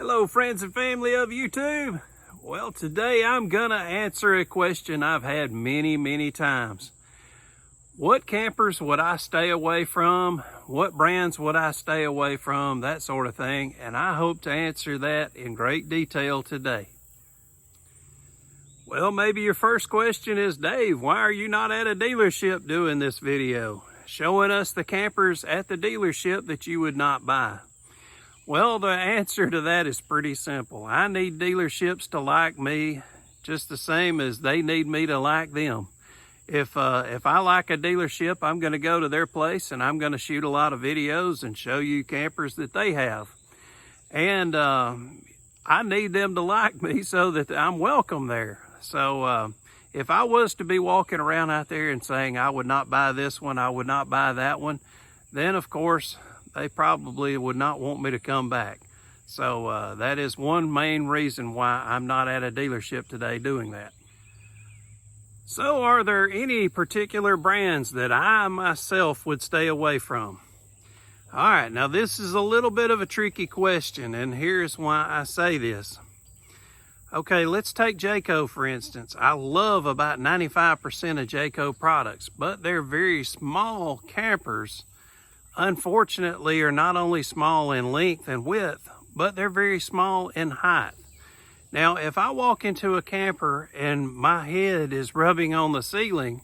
Hello friends and family of YouTube. Well, today I'm gonna answer a question I've had many times. What campers would I stay away from? What brands would I stay away from? That sort of thing. And I hope to answer that in great detail today. Well, maybe your first question is, Dave, why are you not at a dealership doing this video? Showing us the campers at the dealership that you would not buy. Well, the answer to that is pretty simple. I need dealerships to like me just the same as they need me to like them. If I like a dealership, I'm going to go to their place and I'm going to shoot a lot of videos and show you campers that they have. And I need them to like me so that I'm welcome there. So if I was to be walking around out there and saying I would not buy this one, I would not buy that one, then of course they probably would not want me to come back. So that is one main reason why I'm not at a dealership today doing that. So are there any particular brands that I myself would stay away from? All right, now this is a little bit of a tricky question, and here's why I say this. Okay, let's take Jayco for instance. I love about 95% of Jayco products, but they're very small campers. Unfortunately, are not only small in length and width, but they're very small in height. Now, if I walk into a camper and my head is rubbing on the ceiling,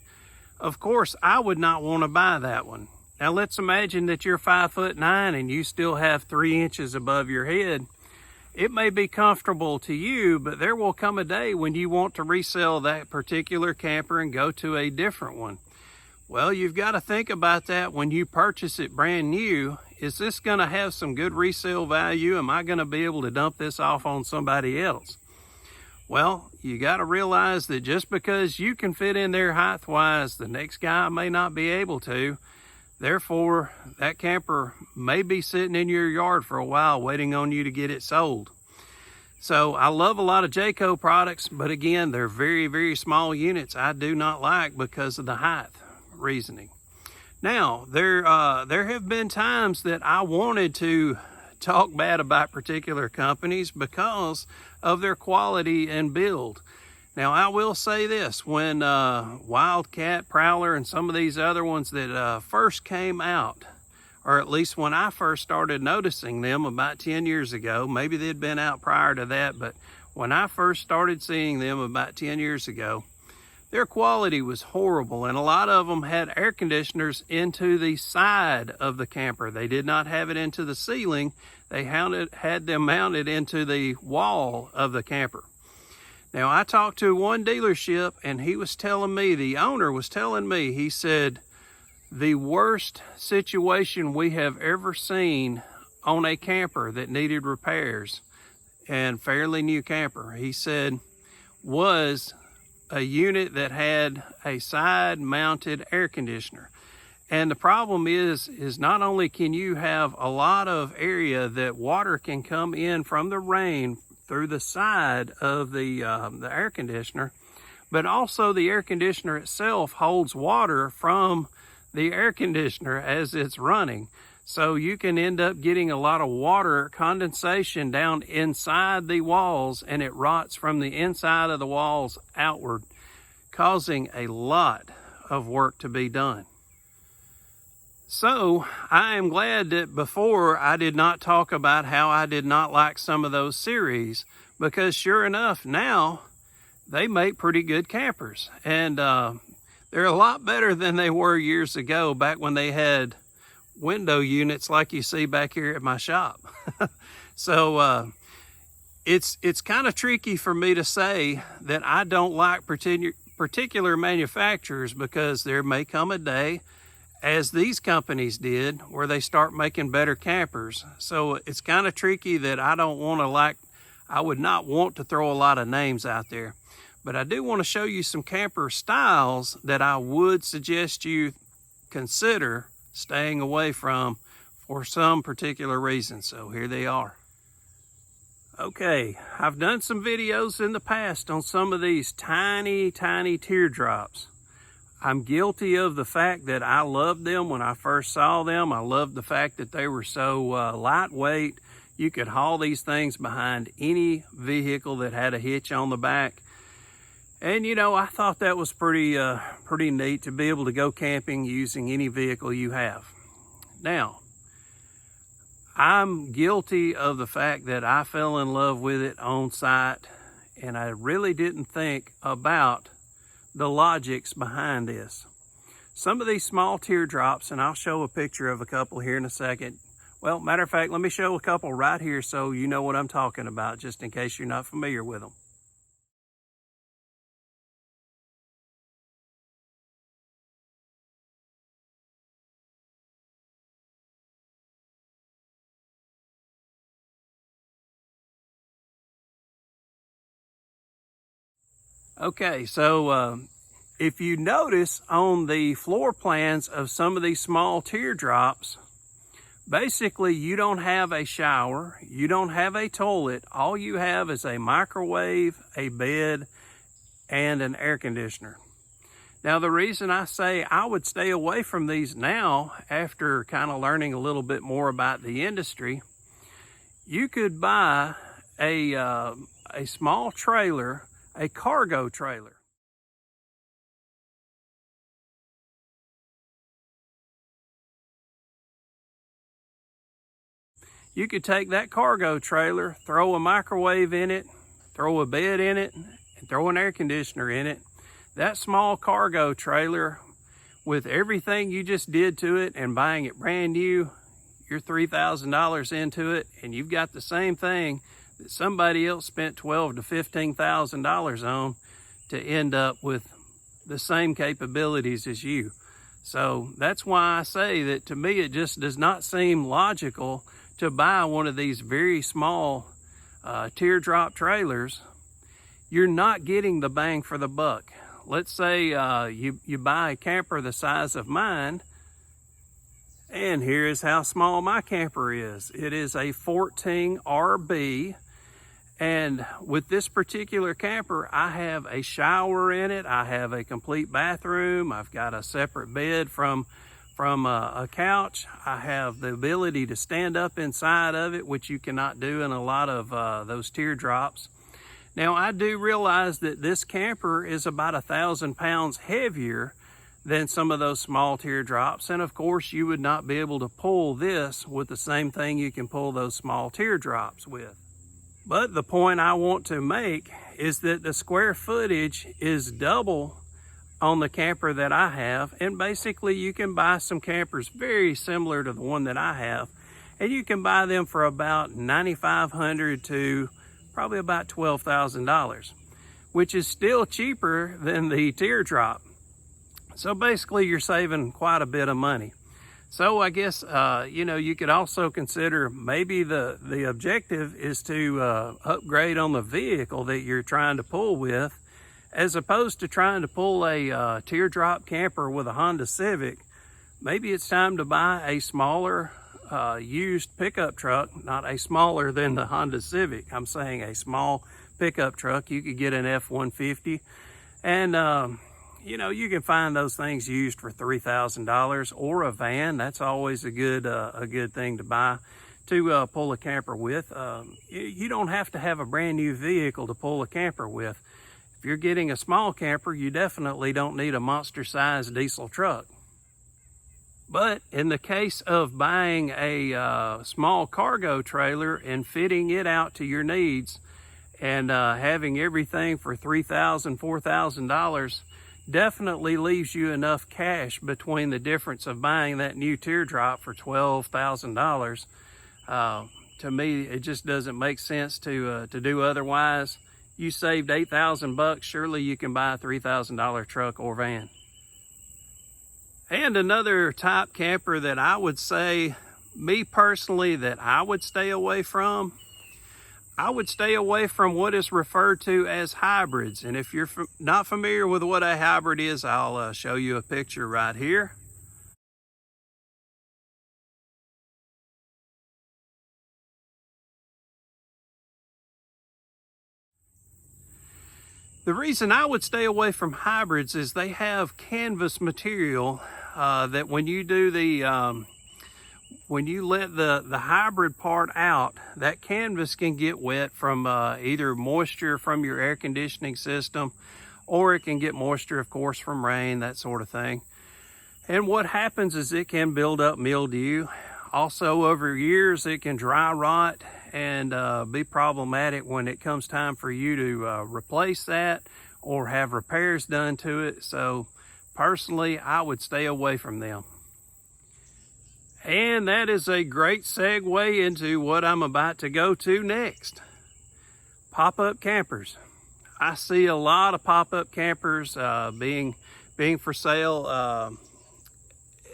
of course, I would not want to buy that one. Now, let's imagine that you're 5'9" and you still have 3 inches above your head. It may be comfortable to you, but there will come a day when you want to resell that particular camper and go to a different one. Well, you've got to think about that when you purchase it brand new. Is this going to have some good resale value? Am I going to be able to dump this off on somebody else? Well, you got to realize that just because you can fit in there height-wise, the next guy may not be able to. Therefore, that camper may be sitting in your yard for a while waiting on you to get it sold. So I love a lot of Jayco products, but again, they're very small units I do not like because of the height reasoning. Now, there have been times that I wanted to talk bad about particular companies because of their quality and build. Now, I will say this, when Wildcat, Prowler, and some of these other ones that first came out, or at least when I first started noticing them about 10 years ago, maybe they'd been out prior to that, but when I first started seeing them about 10 years ago, their quality was horrible, and a lot of them had air conditioners into the side of the camper. They did not have it into the ceiling. They had them mounted into the wall of the camper. Now, I talked to one dealership, and he was telling me, the owner was telling me, he said, the worst situation we have ever seen on a camper that needed repairs, and fairly new camper, he said, was a unit that had a side mounted air conditioner. And the problem is not only can you have a lot of area that water can come in from the rain through the side of the air conditioner, but also the air conditioner itself holds water from the air conditioner as it's running. So you can end up getting a lot of water condensation down inside the walls, and it rots from the inside of the walls outward, causing a lot of work to be done. So I am glad that before I did not talk about how I did not like some of those series, because sure enough, now they make pretty good campers, and they're a lot better than they were years ago, back when they had window units like you see back here at my shop. So it's kind of tricky for me to say that I don't like particular manufacturers, because there may come a day, as these companies did, where they start making better campers. So it's kind of tricky that I would not want to throw a lot of names out there. But I do want to show you some camper styles that I would suggest you consider staying away from for some particular reason. So here they are. Okay, I've done some videos in the past on some of these tiny teardrops. I'm guilty of the fact that I loved them when I first saw them. I loved the fact that they were so lightweight. You could haul these things behind any vehicle that had a hitch on the back. And you know, I thought that was pretty neat to be able to go camping using any vehicle you have. Now, I'm guilty of the fact that I fell in love with it on site, and I really didn't think about the logics behind this. Some of these small teardrops, and I'll show a picture of a couple here in a second. Well, matter of fact, let me show a couple right here so you know what I'm talking about, just in case you're not familiar with them. Okay, so if you notice on the floor plans of some of these small teardrops, basically you don't have a shower, you don't have a toilet, all you have is a microwave, a bed, and an air conditioner. Now the reason I say I would stay away from these now, after kind of learning a little bit more about the industry, you could buy a small trailer, a cargo trailer. You could take that cargo trailer, throw a microwave in it, throw a bed in it, and throw an air conditioner in it. That small cargo trailer, with everything you just did to it and buying it brand new, you're $3,000 into it, and you've got the same thing that somebody else spent $12,000 to $15,000 on to end up with the same capabilities as you. So that's why I say that to me it just does not seem logical to buy one of these very small teardrop trailers. You're not getting the bang for the buck. Let's say you buy a camper the size of mine, and here is how small my camper is. It is a 14 RB. And with this particular camper, I have a shower in it. I have a complete bathroom. I've got a separate bed from a couch. I have the ability to stand up inside of it, which you cannot do in a lot of those teardrops. Now, I do realize that this camper is about 1,000 pounds heavier than some of those small teardrops. And of course, you would not be able to pull this with the same thing you can pull those small teardrops with. But the point I want to make is that the square footage is double on the camper that I have. And basically you can buy some campers very similar to the one that I have. And you can buy them for about $9,500 to probably about $12,000, which is still cheaper than the teardrop. So basically you're saving quite a bit of money. So I guess, you know, you could also consider maybe the objective is to upgrade on the vehicle that you're trying to pull with, as opposed to trying to pull a teardrop camper with a Honda Civic. Maybe it's time to buy a smaller used pickup truck, not a smaller than the Honda Civic. I'm saying a small pickup truck. You could get an F-150, and you know, you can find those things used for $3,000, or a van. That's always a good thing to buy to pull a camper with. You don't have to have a brand new vehicle to pull a camper with. If you're getting a small camper, you definitely don't need a monster-sized diesel truck. But in the case of buying a small cargo trailer and fitting it out to your needs, and having everything for $3,000, $4,000, definitely leaves you enough cash between the difference of buying that new teardrop for $12,000. To me, it just doesn't make sense to do otherwise. You saved $8,000 surely you can buy a $3,000 truck or van. And another type camper that I would say, me personally, that I would stay away from, I would stay away from what is referred to as hybrids. And if you're not familiar with what a hybrid is, I'll show you a picture right here. The reason I would stay away from hybrids is they have canvas material that when you do the when you let the hybrid part out, that canvas can get wet from either moisture from your air conditioning system, or it can get moisture, of course, from rain, that sort of thing. And what happens is it can build up mildew. Also, over years, it can dry rot and be problematic when it comes time for you to replace that or have repairs done to it. So personally, I would stay away from them. And that is a great segue into what I'm about to go to next. Pop-up campers. I see a lot of pop-up campers being for sale,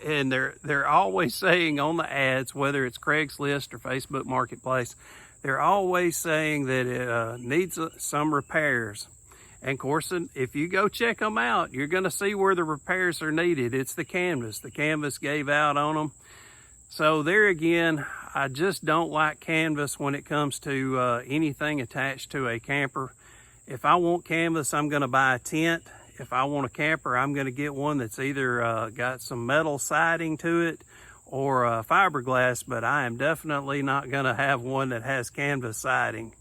and they're always saying on the ads, whether it's Craigslist or Facebook Marketplace, they're always saying that it needs some repairs. And of course, if you go check them out, you're going to see where the repairs are needed. It's the canvas. The canvas gave out on them. So there again, I just don't like canvas when it comes to anything attached to a camper. If I want canvas, I'm going to buy a tent. If I want a camper, I'm going to get one that's either got some metal siding to it or fiberglass, but I am definitely not going to have one that has canvas siding.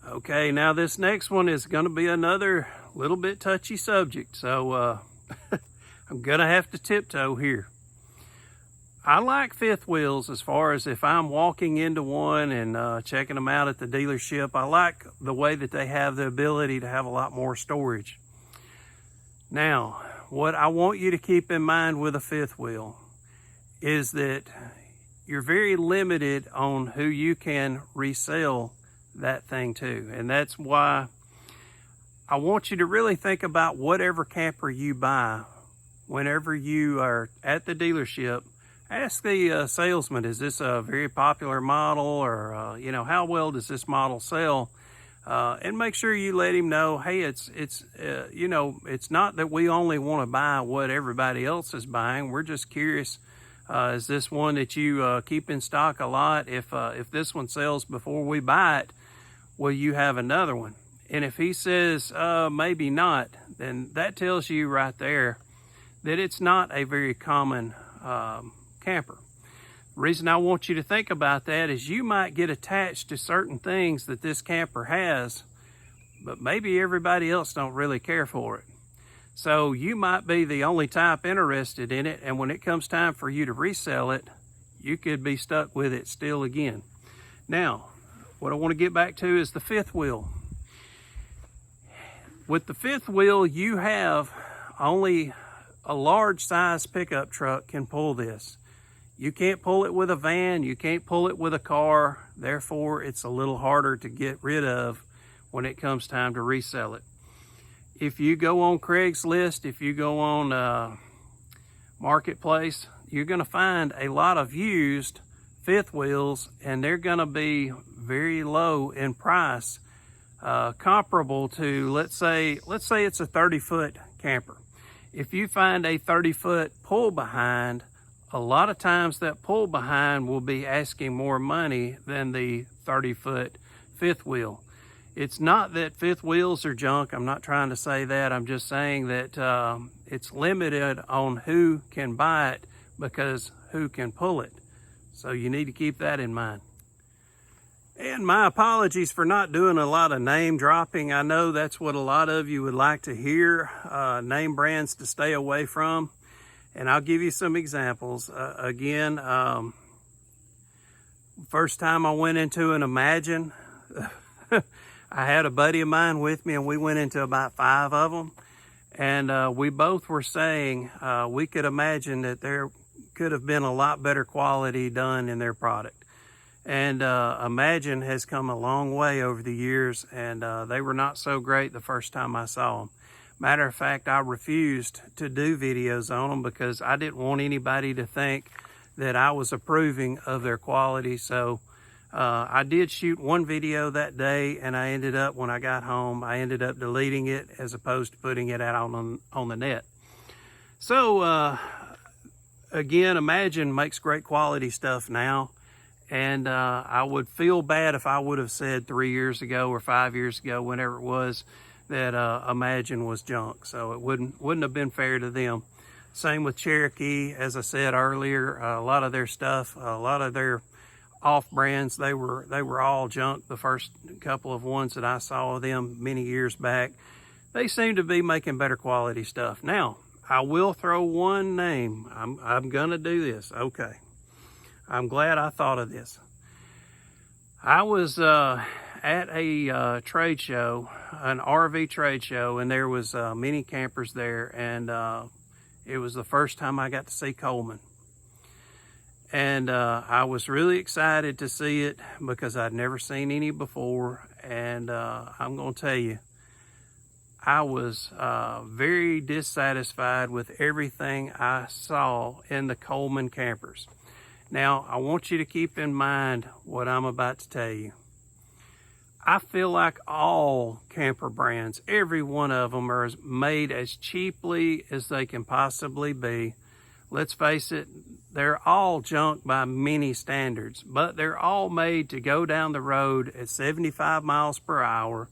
Okay, now this next one is going to be another little bit touchy subject, so I'm going to have to tiptoe here. I like fifth wheels as far as if I'm walking into one and checking them out at the dealership. I like the way that they have the ability to have a lot more storage. Now, what I want you to keep in mind with a fifth wheel is that you're very limited on who you can resell that thing to. And that's why I want you to really think about whatever camper you buy. Whenever you are at the dealership, ask the salesman, is this a very popular model, or you know, how well does this model sell? And make sure you let him know, hey, it's you know, it's not that we only want to buy what everybody else is buying. We're just curious, is this one that you keep in stock a lot? If this one sells before we buy it, will you have another one? And if he says maybe not, then that tells you right there that it's not a very common camper. The reason I want you to think about that is you might get attached to certain things that this camper has, but maybe everybody else don't really care for it. So you might be the only type interested in it, and when it comes time for you to resell it, you could be stuck with it still again. Now, what I want to get back to is the fifth wheel. With the fifth wheel, you have only a large size pickup truck can pull this. You can't pull it with a van, you can't pull it with a car, therefore it's a little harder to get rid of when it comes time to resell it. If you go on Craigslist, if you go on Marketplace, you're going to find a lot of used fifth wheels, and they're going to be very low in price, comparable to, let's say it's a 30-foot camper. If you find a 30-foot pull behind, a lot of times that pull behind will be asking more money than the 30-foot fifth wheel. It's not that fifth wheels are junk. I'm not trying to say that. I'm just saying that it's limited on who can buy it because who can pull it. So you need to keep that in mind. And my apologies for not doing a lot of name dropping. I know that's what a lot of you would like to hear, name brands to stay away from. And I'll give you some examples. Again, first time I went into an Imagine, I had a buddy of mine with me, and we went into about 5 of them. And we both were saying we could imagine that there could have been a lot better quality done in their product. And Imagine has come a long way over the years, and they were not so great the first time I saw them. Matter of fact, I refused to do videos on them because I didn't want anybody to think that I was approving of their quality. So I did shoot one video that day, and I ended up, when I got home, I ended up deleting it as opposed to putting it out on the net. So again, Imagine makes great quality stuff now. And I would feel bad if I would have said 3 years ago or 5 years ago, whenever it was, that Imagine was junk. So it wouldn't have been fair to them. Same with Cherokee. As I said earlier, a lot of their stuff, a lot of their off brands, they were all junk. The first couple of ones that I saw of them many years back, they seem to be making better quality stuff. Now, I will throw one name. I'm gonna do this. Okay. I'm glad I thought of this. I was at a trade show, an RV trade show, and there was many campers there, and it was the first time I got to see Coleman. And I was really excited to see it because I'd never seen any before, and I'm gonna tell you, I was very dissatisfied with everything I saw in the Coleman campers. Now, I want you to keep in mind what I'm about to tell you. I feel like all camper brands, every one of them, are made as cheaply as they can possibly be. Let's face it, they're all junk by many standards, but they're all made to go down the road at 75 miles per hour,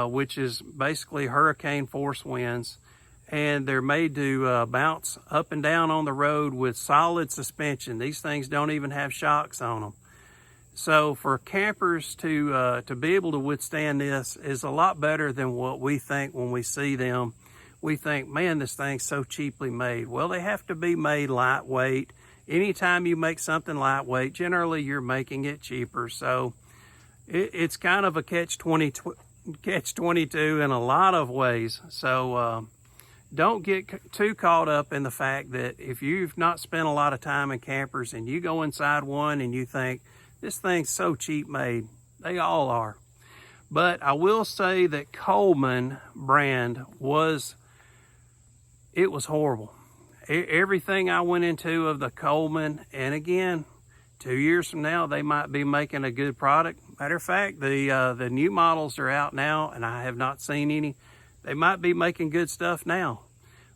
which is basically hurricane force winds. And they're made to bounce up and down on the road with solid suspension. These things don't even have shocks on them. So for campers to be able to withstand this is a lot better than what we think when we see them. We think, man, this thing's so cheaply made. Well, they have to be made lightweight. Anytime you make something lightweight, generally you're making it cheaper. So it's kind of a catch-22 in a lot of ways. So don't get too caught up in the fact that if you've not spent a lot of time in campers and you go inside one and you think, this thing's so cheap made, they all are. But I will say that Coleman brand was horrible. Everything I went into of the Coleman, and again, 2 years from now, they might be making a good product. Matter of fact, the new models are out now, and I have not seen any. They might be making good stuff now,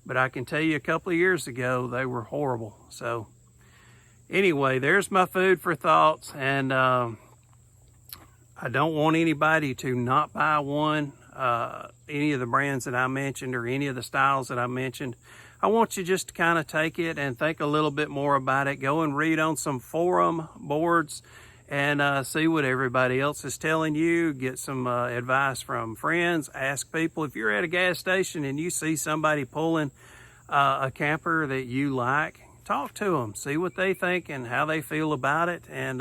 but I can tell you a couple of years ago, they were horrible. So anyway, there's my food for thoughts, and I don't want anybody to not buy one, any of the brands that I mentioned or any of the styles that I mentioned. I want you just to kind of take it and think a little bit more about it. Go and read on some forum boards and see what everybody else is telling you. Get some advice from friends. Ask people. If you're at a gas station and you see somebody pulling a camper that you like, talk to them. See what they think and how they feel about it. And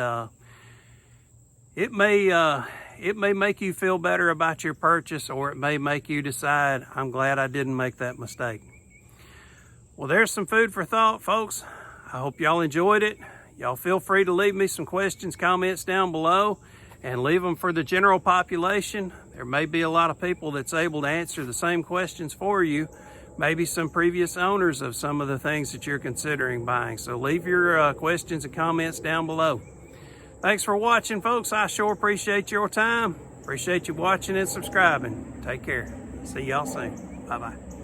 it may make you feel better about your purchase, or it may make you decide, I'm glad I didn't make that mistake. Well, there's some food for thought, folks. I hope y'all enjoyed it. Y'all feel free to leave me some questions, comments down below, and leave them for the general population. There may be a lot of people that's able to answer the same questions for you. Maybe some previous owners of some of the things that you're considering buying. So leave your questions and comments down below. Thanks for watching, folks. I sure appreciate your time. Appreciate you watching and subscribing. Take care. See y'all soon. Bye-bye.